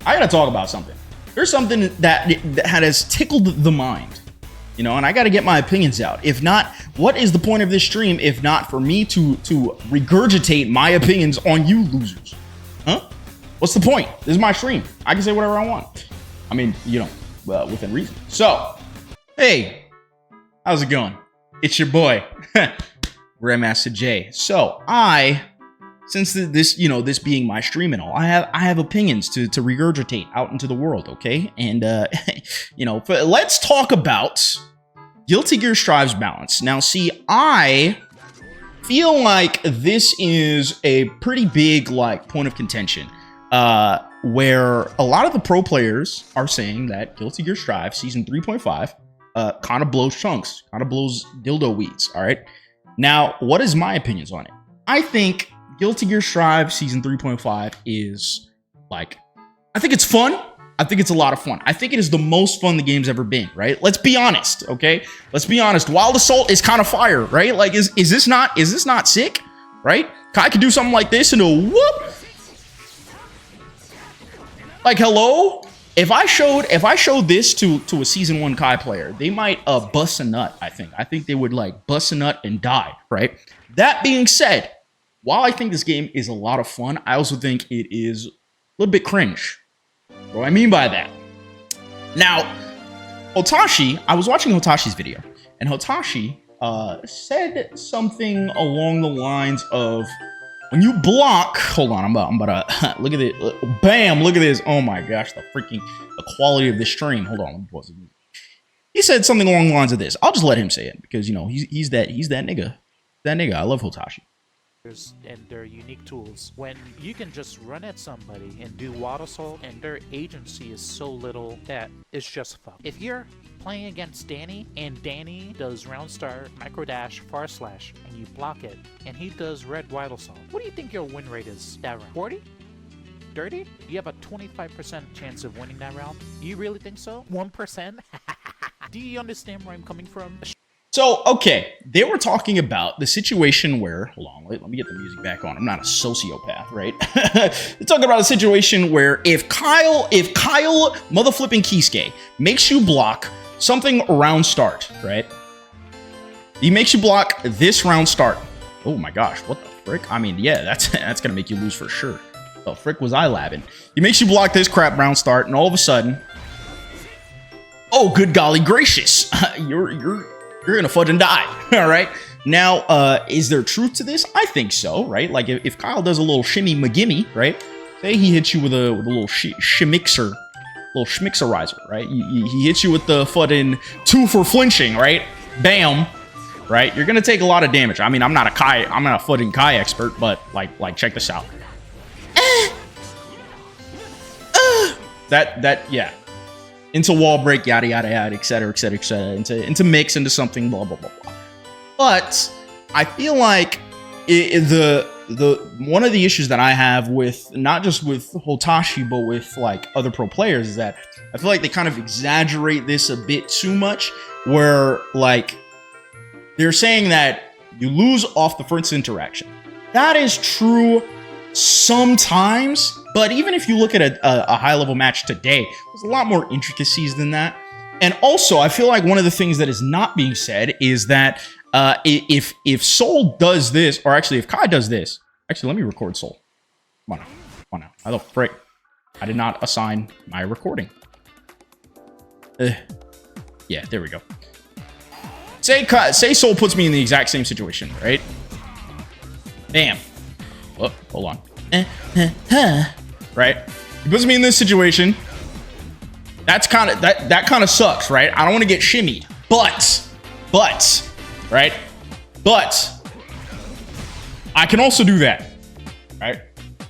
I gotta talk about something. There's something that has tickled the mind, you know, and I gotta get my opinions out. If not, what is the point of this stream if not for me to regurgitate my opinions on you losers? Huh? What's the point? This is my stream. I can say whatever I want. I mean, you know, within reason. So, hey, how's it going? It's your boy, GrandmastaJ. So, since this, you know, this being my stream and all, I have opinions to regurgitate out into the world, okay? And, you know, let's talk about Guilty Gear Strive's balance. Now, see, I feel like this is a pretty big, like, point of contention, where a lot of the pro players are saying that Guilty Gear Strive Season 3.5 kind of blows chunks, kind of blows dildo weeds, all right? Now, what is my opinions on it? I think Guilty Gear Strive Season 3.5 is, like, I think it's fun. I think it's a lot of fun. I think it is the most fun the game's ever been, right? Let's be honest, okay? Let's be honest. Wild Assault is kind of fire, right? Like, is this not sick, right? Kai could do something like this and a whoop. Like, hello? If I showed this to a Season 1 Kai player, they might bust a nut, I think. I think they would, like, bust a nut and die, right? That being said, while I think this game is a lot of fun, I also think it is a little bit cringe. What do I mean by that? Now, Hotashi, I was watching Hotashi's video, and Hotashi said something along the lines of, when you block, hold on, I'm about to, look at it, bam, look at this, oh my gosh, the quality of this stream, hold on, let me pause it. He said something along the lines of this. I'll just let him say it, because, you know, he's that nigga. That nigga, I love Hotashi. And their unique tools. When you can just run at somebody and do Wild Assault, and their agency is so little that it's just fuck. If you're playing against Danny and Danny does round start, micro dash, far slash, and you block it, and he does red Wild Assault, what do you think your win rate is that round? 40? 30? You have a 25% chance of winning that round? You really think so? 1%? Do you understand where I'm coming from? So, okay, they were talking about the situation where, hold on, let me get the music back on. I'm not a sociopath, right? They're talking about a situation where if Kyle motherflipping Kisuke makes you block something around start, right? He makes you block this round start. Oh my gosh, what the frick? I mean, yeah, that's gonna make you lose for sure. The frick was I labbing? He makes you block this crap round start, and all of a sudden, oh, good golly gracious, you're gonna fucking die. All right. Now, is there truth to this? I think so, right? Like if Kyle does a little shimmy McGimmy, right? Say he hits you with a little schmixerizer, right? He hits you with the fucking 2 for flinching, right? Bam, right? You're gonna take a lot of damage. I mean, I'm not a fucking Kai expert, but like check this out. Yeah. Into wall break, yada yada yada, etc., etc., etc., into mix into something, blah blah blah blah. But I feel like the one of the issues that I have with not just with Hotashi but with like other pro players is that I feel like they kind of exaggerate this a bit too much. Where like they're saying that you lose off the first interaction. That is true sometimes. But even if you look at a high-level match today, there's a lot more intricacies than that. And also, I feel like one of the things that is not being said is that if Soul does this, or actually if Kai does this, actually let me record Soul. Come on now. I thought frick. I did not assign my recording. Yeah, there we go. Say Soul puts me in the exact same situation, right? Bam. Oh, hold on. Right? He puts me in this situation. That's kind of that kind of sucks, right? I don't want to get shimmied. But, right? But I can also do that. Right?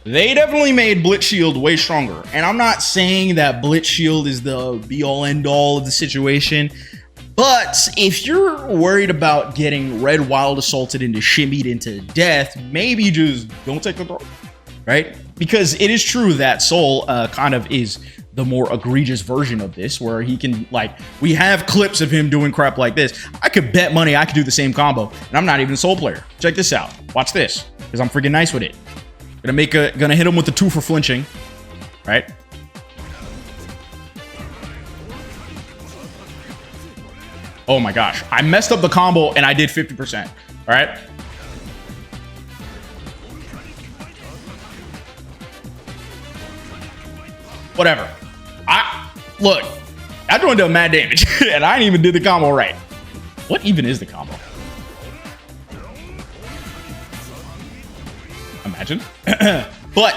They definitely made Blitz Shield way stronger. And I'm not saying that Blitz Shield is the be-all end-all of the situation. But if you're worried about getting red wild assaulted into shimmied into death, maybe just don't take the throw. Right? Because it is true that Soul kind of is the more egregious version of this, where he can, like, we have clips of him doing crap like this. I could bet money I could do the same combo, and I'm not even a Soul player. Check this out. Watch this, because I'm freaking nice with it. Gonna hit him with the 2 for flinching, right? Oh my gosh. I messed up the combo and I did 50%. All right. Whatever. Look, I joined up mad damage and I didn't even did the combo right. What even is the combo? Imagine. But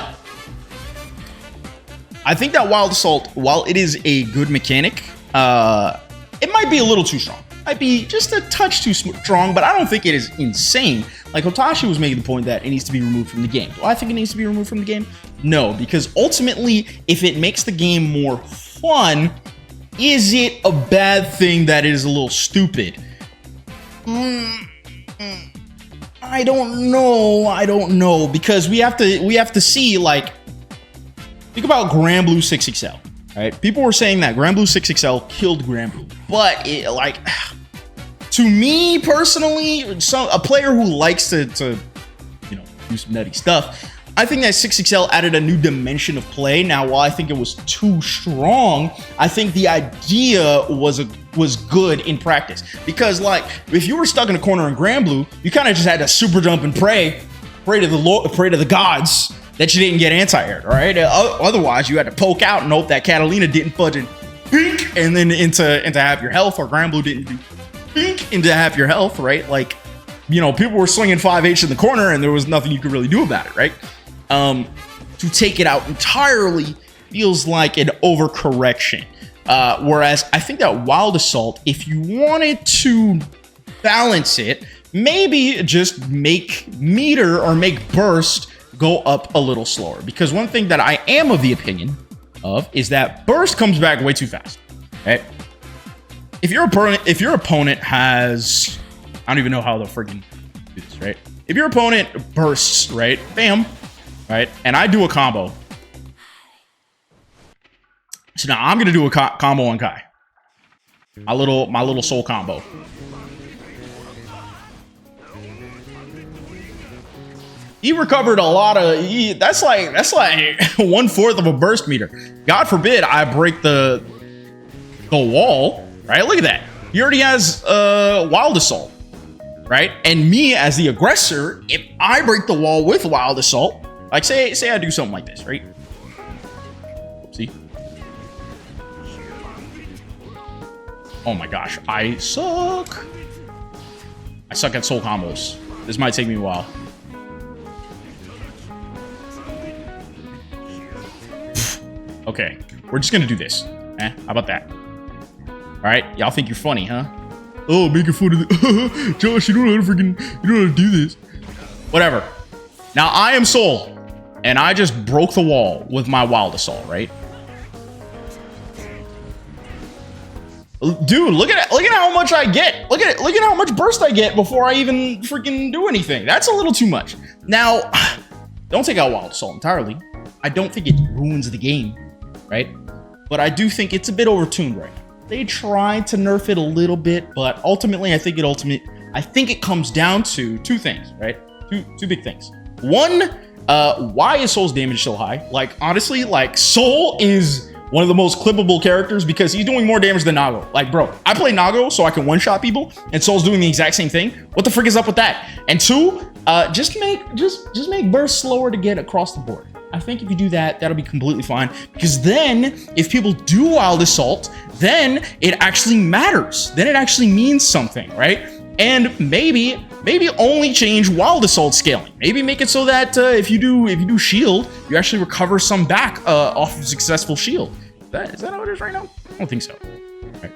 I think that Wild Assault, while it is a good mechanic, it might be a little too strong. Might be just a touch too strong, but I don't think it is insane. Like Hotashi was making the point that it needs to be removed from the game. Do I think it needs to be removed from the game? No, because ultimately, if it makes the game more fun, is it a bad thing that it is a little stupid? I don't know, because we have to see, like, think about GrandmastaJ 6XL, right? People were saying that GrandmastaJ 6XL killed GrandmastaJ, but it, like, to me personally, a player who likes to you know, do some nutty stuff, I think that 6XL added a new dimension of play. Now, while I think it was too strong, I think the idea was good in practice. Because, like, if you were stuck in a corner in GrandmastaJ, you kind of just had to super jump and pray to the Lord, pray to the gods that you didn't get anti-aired, all right? Otherwise, you had to poke out and hope that Catalina didn't fudge and pink and then into half your health, or GrandmastaJ didn't do pink into half your health, right? Like, you know, people were slinging 5H in the corner and there was nothing you could really do about it, right? To take it out entirely feels like an overcorrection. Whereas I think that Wild Assault, if you wanted to balance it, maybe just make meter or make burst go up a little slower. Because one thing that I am of the opinion of is that burst comes back way too fast. Okay? If your opponent has, I don't even know how they'll freaking do this, right? If your opponent bursts, right, bam, right, and I do a combo. So now I'm gonna do a combo on Kai. My little soul combo. He recovered a lot of. That's like 1/4 of a burst meter. God forbid I break the wall. Right? Look at that. He already has Wild Assault. Right? And me as the aggressor, if I break the wall with Wild Assault, like say I do something like this, right? Oopsie. Oh my gosh, I suck. I suck at soul combos. This might take me a while. Okay, we're just gonna do this. How about that? All right, y'all think you're funny, huh? Oh, making fun of the Josh, you don't know how to do this. Whatever. Now I am Soul, and I just broke the wall with my Wild Assault, right? Dude, look at how much I get. Look at how much burst I get before I even freaking do anything. That's a little too much. Now, don't take out Wild Assault entirely. I don't think it ruins the game, right? But I do think it's a bit overtuned right now. They tried to nerf it a little bit, but ultimately, I think it comes down to two things, right? Two big things. One, why is Soul's damage so high? Like, honestly, like, Soul is one of the most clippable characters because he's doing more damage than Nago. Like, bro, I play Nago so I can one-shot people, and Soul's doing the exact same thing. What the frick is up with that? And two, just make burst slower to get across the board. I think if you do that, that'll be completely fine. Because then, if people do Wild Assault, then it actually matters. Then it actually means something, right? And maybe only change Wild Assault scaling. Maybe make it so that if you do shield, you actually recover some back off of successful shield. Is that how it is right now? I don't think so. Right.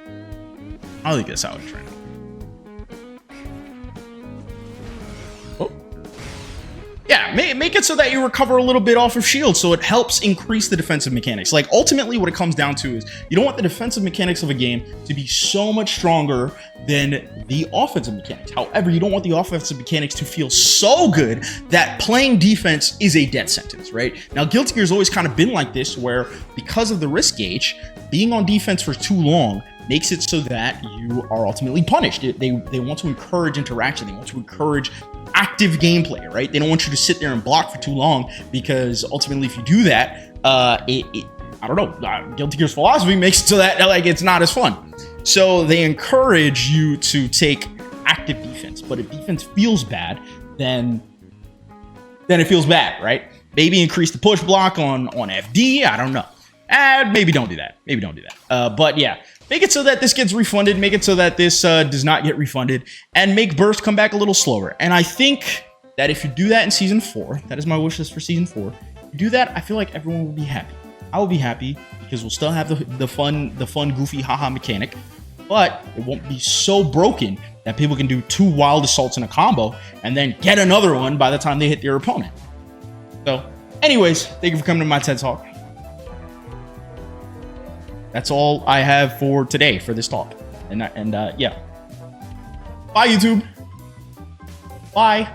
I don't think that's how it is right now. Oh. Yeah, make it so that you recover a little bit off of shield, so it helps increase the defensive mechanics. Like, ultimately, what it comes down to is you don't want the defensive mechanics of a game to be so much stronger than the offensive mechanics. However, you don't want the offensive mechanics to feel so good that playing defense is a death sentence, right? Now, Guilty Gear's always kind of been like this, where because of the risk gauge, being on defense for too long makes it so that you are ultimately punished. They want to encourage interaction. They want to encourage active gameplay, right? They don't want you to sit there and block for too long, because ultimately, if you do that, I don't know, Guilty Gear's philosophy makes it so that, like, it's not as fun. So they encourage you to take active defense. But if defense feels bad, then it feels bad, right? Maybe increase the push block on FD. I don't know. Maybe don't do that. Maybe don't do that. But yeah, make it so that this gets refunded. Make it so that this does not get refunded. And make burst come back a little slower. And I think that if you do that in Season 4, that is my wish list for Season 4. If you do that, I feel like everyone will be happy. I will be happy because we'll still have the fun, goofy, haha mechanic. But it won't be so broken that people can do 2 wild assaults in a combo and then get another one by the time they hit their opponent. So, anyways, thank you for coming to my TED Talk. That's all I have for today for this talk. And yeah. Bye, YouTube. Bye.